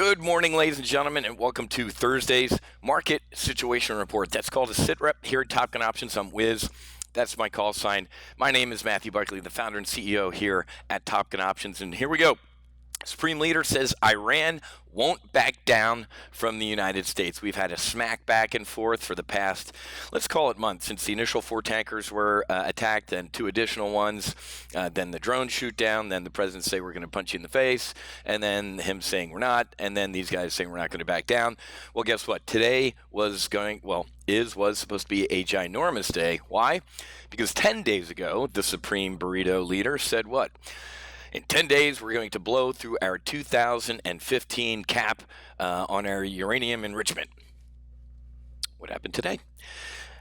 Good morning, ladies and gentlemen, and welcome to Thursday's Market Situation Report. That's called a SITREP here at Top Gun Options. I'm Wiz. That's my call sign. My name is Matthew Buckley, the founder and CEO here at Top Gun Options, and here we go. Supreme Leader says Iran won't back down from the United States. We've had a smack back and forth for the past, let's call it months, since the initial 4 tankers were attacked, then 2 additional ones, then the drone shoot down, then the president say we're going to punch you in the face, and then him saying we're not, and then these guys saying we're not going to back down. Well, guess what? Today was supposed to be a ginormous day. Why? Because 10 days ago, the Supreme Burrito Leader said what? In 10 days, we're going to blow through our 2015 cap on our uranium enrichment. What happened today?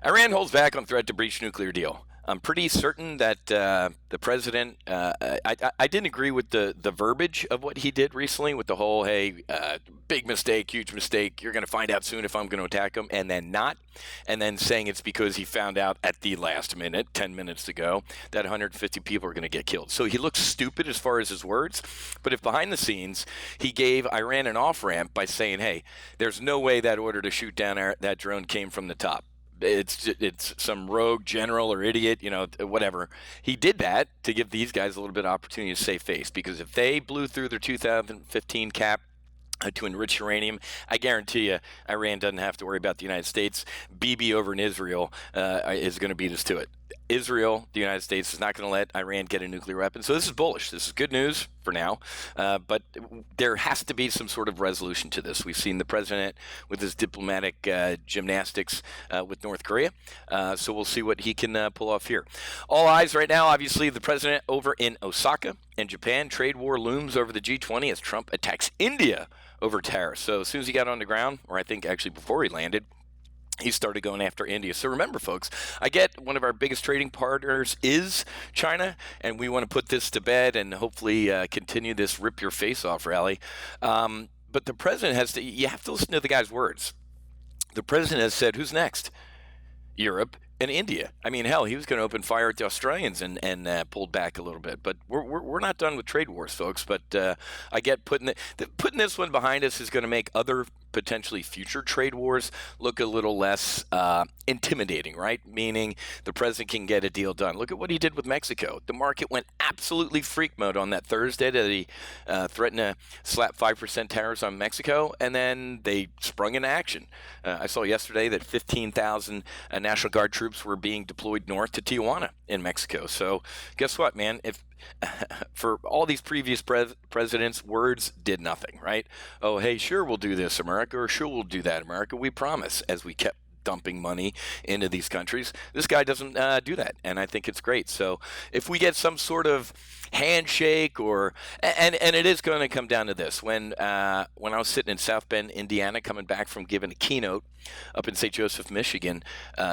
Iran holds back on threat to breach nuclear deal. I'm pretty certain that the president, I didn't agree with the verbiage of what he did recently with the whole, hey, big mistake, huge mistake, you're going to find out soon if I'm going to attack him, and then not, and then saying it's because he found out at the last minute, 10 minutes ago, that 150 people are going to get killed. So he looks stupid as far as his words, but if behind the scenes he gave Iran an off-ramp by saying, hey, there's no way that order to shoot down that drone came from the top. It's some rogue general or idiot, whatever. He did that to give these guys a little bit of opportunity to save face, because if they blew through their 2015 cap to enrich uranium, I guarantee you Iran doesn't have to worry about the United States. Bibi over in Israel is going to beat us to it. Israel, the United States, is not going to let Iran get a nuclear weapon. So this is bullish. This is good news for now. But there has to be some sort of resolution to this. We've seen the president with his diplomatic gymnastics with North Korea. So we'll see what he can pull off here. All eyes right now, obviously, the president over in Osaka in Japan. Trade war looms over the G20 as Trump attacks India over tariffs. So as soon as he got on the ground, or I think actually before he landed, he started going after India. So remember, folks, I get one of our biggest trading partners is China, and we want to put this to bed and hopefully continue this rip your face off rally. But the president you have to listen to the guy's words. The president has said, who's next? Europe and India. I mean, hell, he was going to open fire at the Australians and pulled back a little bit. But we're not done with trade wars, folks. But I get putting this one behind us is going to make other potentially future trade wars look a little less intimidating, right? Meaning the president can get a deal done. Look at what he did with Mexico. The market went absolutely freak mode on that Thursday that he threatened to slap 5% tariffs on Mexico, and then they sprung into action. I saw yesterday that 15,000 National Guard troops were being deployed north to Tijuana in Mexico. So guess what, man? If for all these previous presidents, words did nothing, right? Oh, hey, sure, we'll do this, America, or sure, we'll do that, America. We promise, as we kept dumping money into these countries. This guy doesn't do that, and I think it's great. So if we get some sort of handshake and it is going to come down to this. When I was sitting in South Bend, Indiana, coming back from giving a keynote up in St. Joseph, Michigan,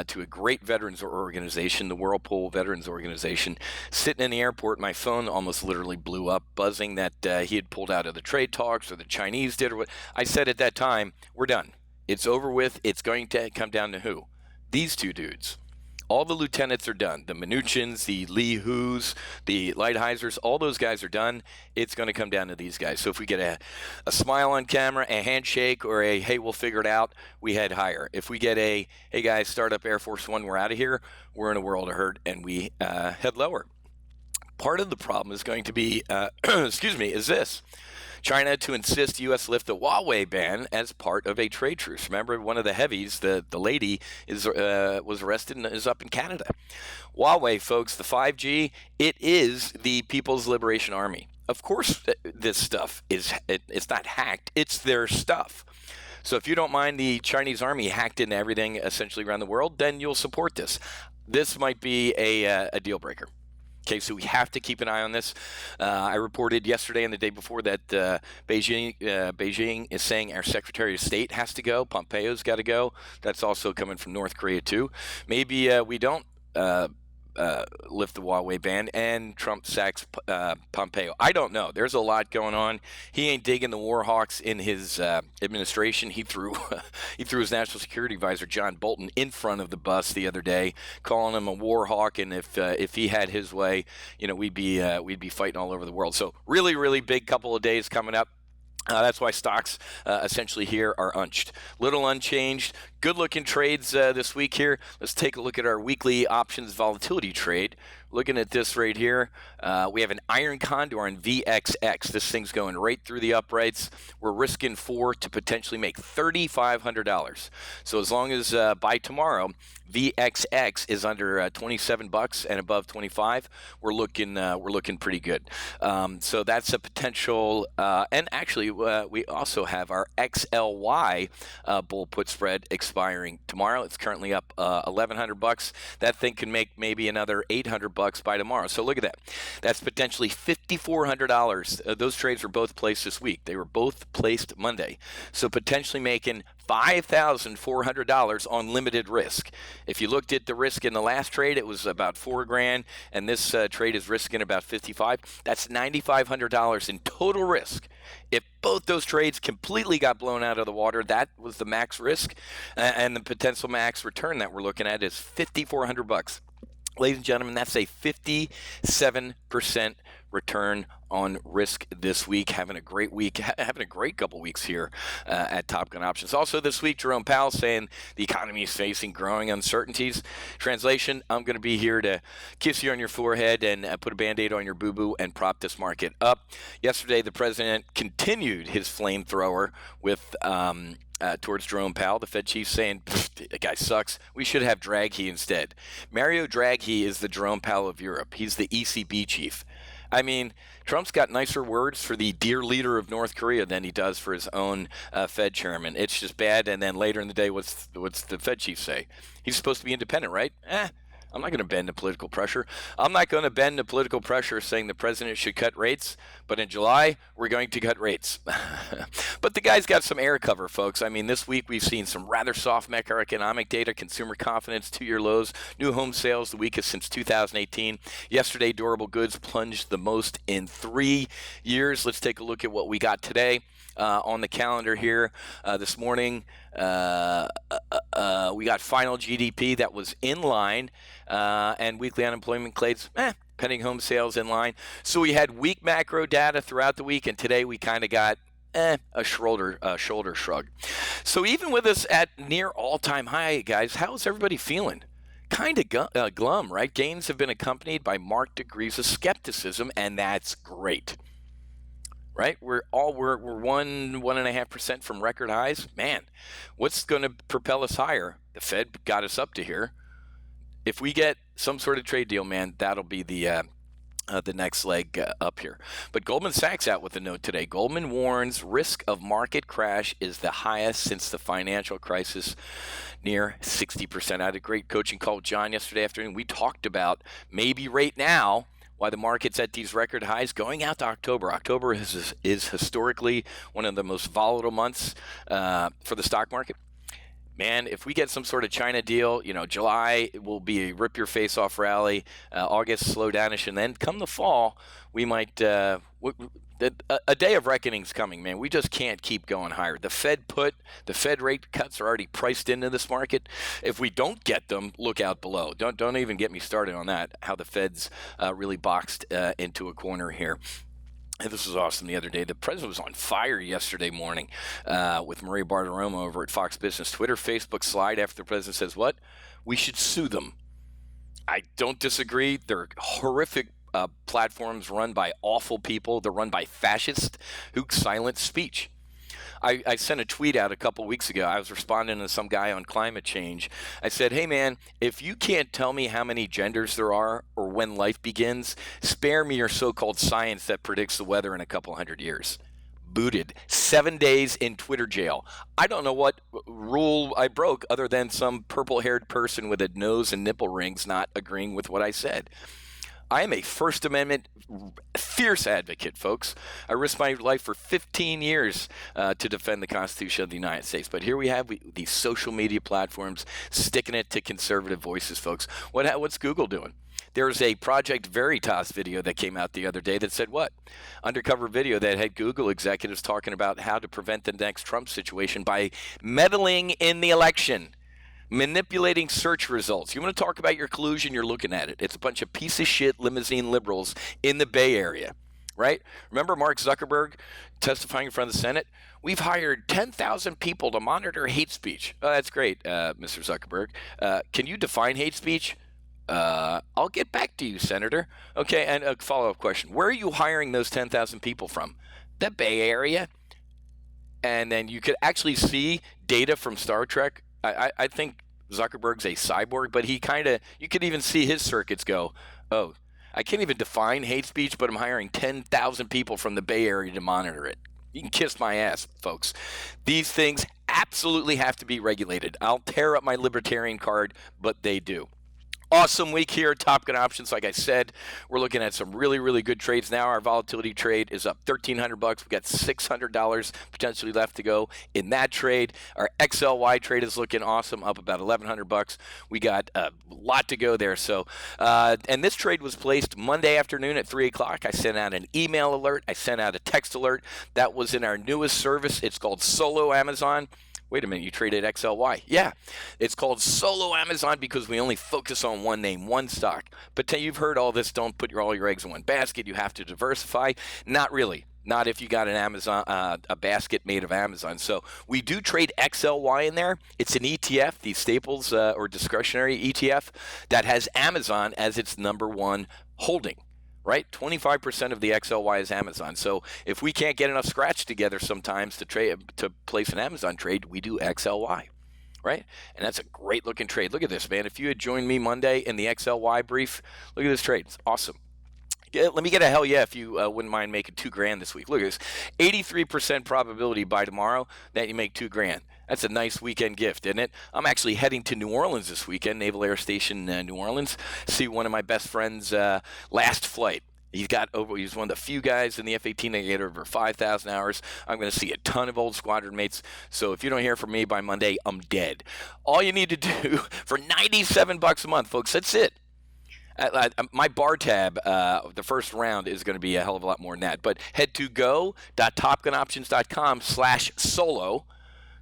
to a great veterans organization, the Whirlpool Veterans Organization, sitting in the airport, my phone almost literally blew up, buzzing that he had pulled out of the trade talks, or the Chinese did, or what. I said at that time, we're done. It's over with. It's going to come down to who? These 2 dudes. All the lieutenants are done. The Mnuchins, the Lee Hoos, the Lighthisers, all those guys are done. It's going to come down to these guys. So if we get a smile on camera, a handshake, or a, hey, we'll figure it out, we head higher. If we get a, hey, guys, start up Air Force One, we're out of here, we're in a world of hurt, and we head lower. Part of the problem is going to be, is this. China to insist U.S. lift the Huawei ban as part of a trade truce. Remember, one of the heavies, the lady, was arrested and is up in Canada. Huawei, folks, the 5G, it is the People's Liberation Army. Of course, this stuff it's not hacked. It's their stuff. So if you don't mind the Chinese army hacked into everything essentially around the world, then you'll support this. This might be a deal breaker. Okay, so we have to keep an eye on this. I reported yesterday and the day before that Beijing is saying our Secretary of State has to go. Pompeo's got to go. That's also coming from North Korea, too. Maybe we don't lift the Huawei ban and Trump sacks Pompeo. I don't know. There's a lot going on. He ain't digging the war hawks in his administration. He threw his national security advisor John Bolton in front of the bus the other day, calling him a war hawk. And if he had his way, we'd be fighting all over the world. So really, really big couple of days coming up. That's why stocks essentially here are unched. Little unchanged. Good looking trades this week here. Let's take a look at our weekly options volatility trade. Looking at this right here, we have an iron condor on VXX. This thing's going right through the uprights. We're risking 4 to potentially make $3,500. So as long as by tomorrow, VXX is under 27 bucks and above 25, we're looking pretty good. So that's a potential. And actually, we also have our XLY bull put spread expiring tomorrow. It's currently up 1,100 bucks. That thing can make maybe another 800 bucks by tomorrow. So look at that. That's potentially $5,400. Those trades were both placed this week. They were both placed Monday. So potentially making $5,400 on limited risk. If you looked at the risk in the last trade, it was about $4,000, and this trade is risking about $55,000. That's $9,500 in total risk. If both those trades completely got blown out of the water, that was the max risk, and the potential max return that we're looking at is $5,400. Ladies and gentlemen, that's a 57% return on risk this week. Having a great week, having a great couple weeks here at Top Gun Options. Also this week, Jerome Powell saying the economy is facing growing uncertainties. Translation, I'm going to be here to kiss you on your forehead and put a Band-Aid on your boo-boo and prop this market up. Yesterday, the president continued his flamethrower with towards Jerome Powell, the Fed chief, saying, the guy sucks. We should have Draghi instead. Mario Draghi is the Jerome Powell of Europe. He's the ECB chief. I mean, Trump's got nicer words for the dear leader of North Korea than he does for his own Fed chairman. It's just bad. And then later in the day, what's the Fed chief say? He's supposed to be independent, right? I'm not going to bend to political pressure. I'm not going to bend to political pressure saying the president should cut rates, but in July, we're going to cut rates. But the guy's got some air cover, folks. I mean, this week we've seen some rather soft macroeconomic data, consumer confidence, 2-year lows, new home sales, the weakest since 2018. Yesterday, durable goods plunged the most in 3 years. Let's take a look at what we got today. On the calendar here this morning, we got final GDP that was in line, and weekly unemployment claims, pending home sales in line. So we had weak macro data throughout the week, and today we kind of got a shoulder shrug. So even with us at near all-time high, guys, how's everybody feeling? Kind of glum, right? Gains have been accompanied by marked degrees of skepticism, and that's great. Right? We're 1.5% from record highs. Man, what's going to propel us higher? The Fed got us up to here. If we get some sort of trade deal, man, that'll be the next leg up here. But Goldman Sachs out with a note today. Goldman warns risk of market crash is the highest since the financial crisis, near 60%. I had a great coaching call with John yesterday afternoon. We talked about maybe right now why the market's at these record highs going out to October. October is historically one of the most volatile months for the stock market. Man, if we get some sort of China deal, July will be a rip-your-face-off rally, August slow-downish, and then come the fall, we might a day of reckoning's coming, man. We just can't keep going higher. The Fed rate cuts are already priced into this market. If we don't get them, look out below. Don't even get me started on that, how the Fed's really boxed into a corner here. And this was awesome the other day. The president was on fire yesterday morning with Maria Bartiromo over at Fox Business. Twitter, Facebook slide after the president says, what? We should sue them. I don't disagree. They're horrific platforms run by awful people. They're run by fascists who silence speech. I sent a tweet out a couple weeks ago. I was responding to some guy on climate change. I said, hey, man, if you can't tell me how many genders there are or when life begins, spare me your so-called science that predicts the weather in a couple hundred years. Booted. 7 days in Twitter jail. I don't know what rule I broke other than some purple-haired person with a nose and nipple rings not agreeing with what I said. I am a First Amendment fierce advocate, folks. I risked my life for 15 years to defend the Constitution of the United States. But here we have these social media platforms sticking it to conservative voices, folks. What's Google doing? There's a Project Veritas video that came out the other day that said what? Undercover video that had Google executives talking about how to prevent the next Trump situation by meddling in the election. Manipulating search results. You want to talk about your collusion, you're looking at it. It's a bunch of piece of shit limousine liberals in the Bay Area, right? Remember Mark Zuckerberg testifying in front of the Senate? We've hired 10,000 people to monitor hate speech. Oh, that's great, Mr. Zuckerberg. Can you define hate speech? I'll get back to you, Senator. Okay, and a follow-up question. Where are you hiring those 10,000 people from? The Bay Area? And then you could actually see data from Star Trek. I think Zuckerberg's a cyborg, but you could even see his circuits go, oh, I can't even define hate speech, but I'm hiring 10,000 people from the Bay Area to monitor it. You can kiss my ass, folks. These things absolutely have to be regulated. I'll tear up my libertarian card, but they do. Awesome week here at Top Gun Options. Like I said, we're looking at some really, really good trades now. Our volatility trade is up $1,300. We've got $600 potentially left to go in that trade. Our XLY trade is looking awesome, up about $1,100. We got a lot to go there. So, and this trade was placed Monday afternoon at 3 o'clock. I sent out an email alert. I sent out a text alert. That was in our newest service. It's called Solo Amazon. Wait a minute, you traded XLY. Yeah, it's called Solo Amazon because we only focus on one name, one stock. But you've heard all this, don't put all your eggs in one basket. You have to diversify. Not really. Not if you got an Amazon, a basket made of Amazon. So we do trade XLY in there. It's an ETF, the Staples or discretionary ETF that has Amazon as its number one holding. Right? 25% of the XLY is Amazon. So if we can't get enough scratch together sometimes to place an Amazon trade, we do XLY. Right? And that's a great looking trade. Look at this, man. If you had joined me Monday in the XLY brief, look at this trade. It's awesome. Let me get a hell yeah if you wouldn't mind making $2,000 this week. Look at this. 83% probability by tomorrow that you make $2,000. That's a nice weekend gift, isn't it? I'm actually heading to New Orleans this weekend, Naval Air Station, New Orleans, see one of my best friends' last flight. He's one of the few guys in the F-18 that get over 5,000 hours. I'm going to see a ton of old squadron mates. So if you don't hear from me by Monday, I'm dead. All you need to do for $97 a month, folks, that's it. My bar tab, the first round is going to be a hell of a lot more than that. But head to go.topgunoptions.com/solo.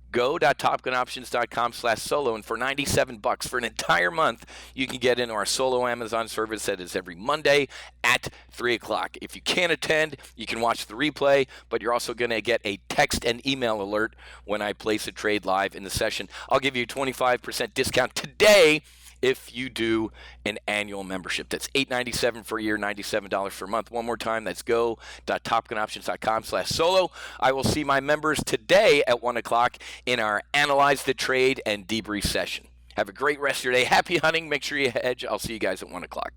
Go.topgunoptions.com/solo, and for $97 for an entire month, you can get into our Solo Amazon service that is every Monday at 3 o'clock. If you can't attend, you can watch the replay, but you're also going to get a text and email alert when I place a trade live in the session. I'll give you a 25% discount today if you do an annual membership. That's $897 for a year, $97 for a month. One more time, that's go.topgunoptions.com/solo. I will see my members today at 1 o'clock in our Analyze the Trade and Debrief session. Have a great rest of your day. Happy hunting. Make sure you hedge. I'll see you guys at 1 o'clock.